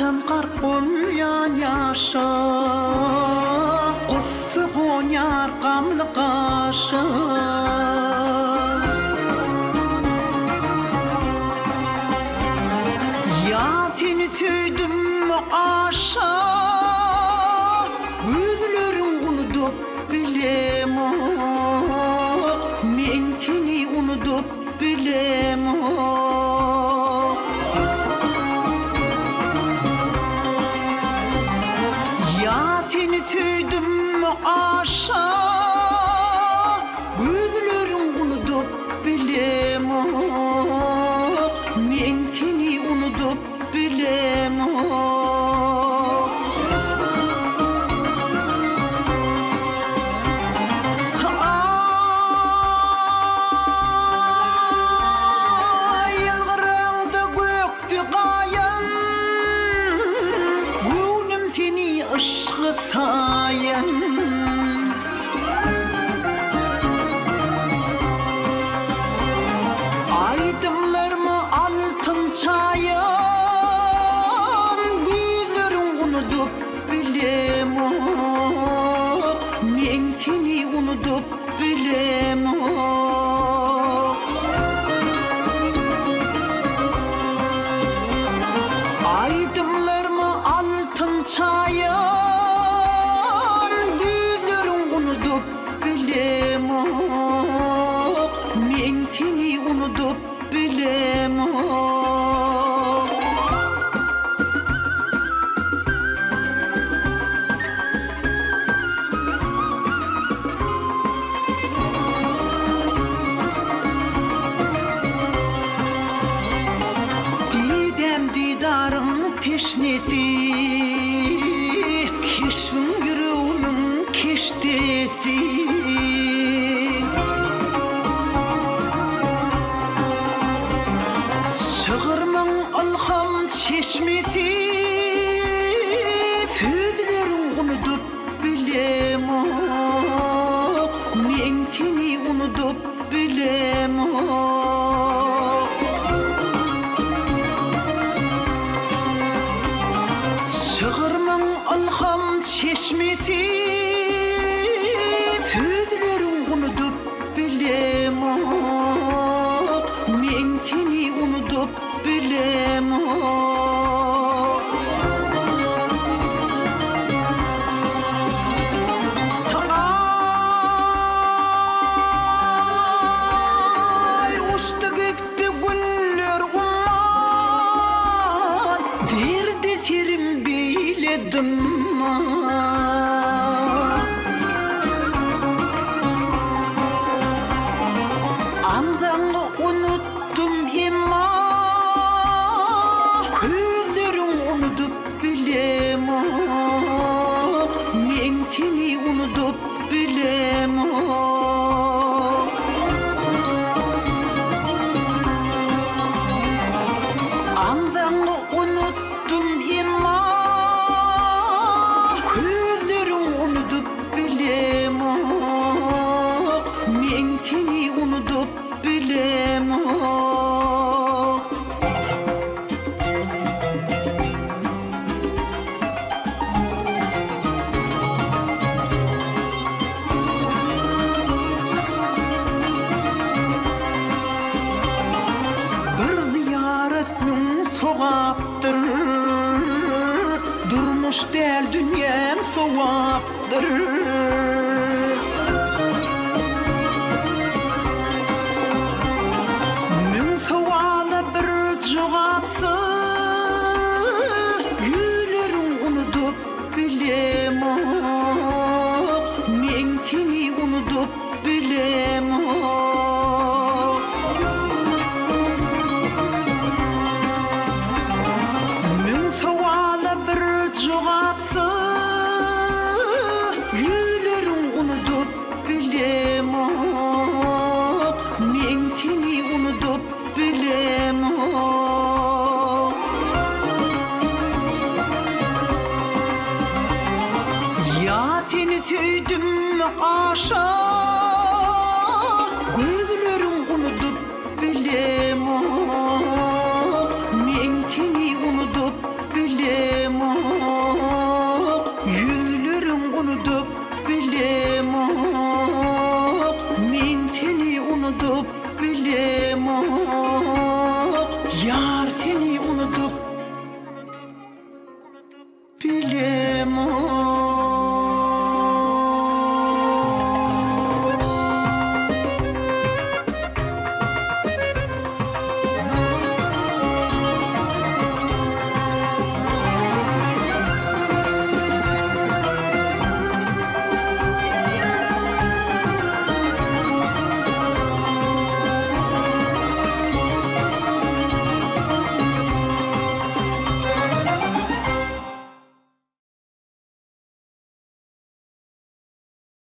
Atam qarq bolyan yaşa, Qussu qo'nyar qamlı qaşı. Ya seni süydüm aşa, Gözlerin unutup bilem o, Men seni unutup bilem o. Seni süydüm aşa, Gözlerin unutup bilem o, Men seni unutup bilem o. Yılgırımda göktü qayan, Gönlüm seni ışığı sayan. Aydımlarımı altın çayan, Gözlerin unutup bilem o, Men seni unutup bilem o. Aydımlarımı altın çayan, Gözlerin unutup bilem o, Men seni unutup bilem o. Didem didarım teşnesi, Keşfim yüreğimin keştesi. Şığırmın alham çeşmesi, Sözlerin unutup bilem o, Men seni unutup bilem o. Şığırmın alham çeşmesi, Sözlerin unutup bilem o, Men seni unutup bilem o. Ay uçtu gitti günler umman, Derdi serim beyledim Amzanı unuttum imma, Gözlerin unutup bilem o, Men seni unutup bilem o. Amzanı unuttum imma, Gözlerin unutup bilem o, Men seni unutup bilem o. Bir ziyaretmin sogaptır, Durmuş del dünyam sogaptır. Min suala bir cevapsız, Yülerin unutup bilem o, Men seni unutup bilem o. Min suala bir cevapsız, Yülerin unutup bilem o, Men seni unutup bilem o. Ya seni süydüm aşa,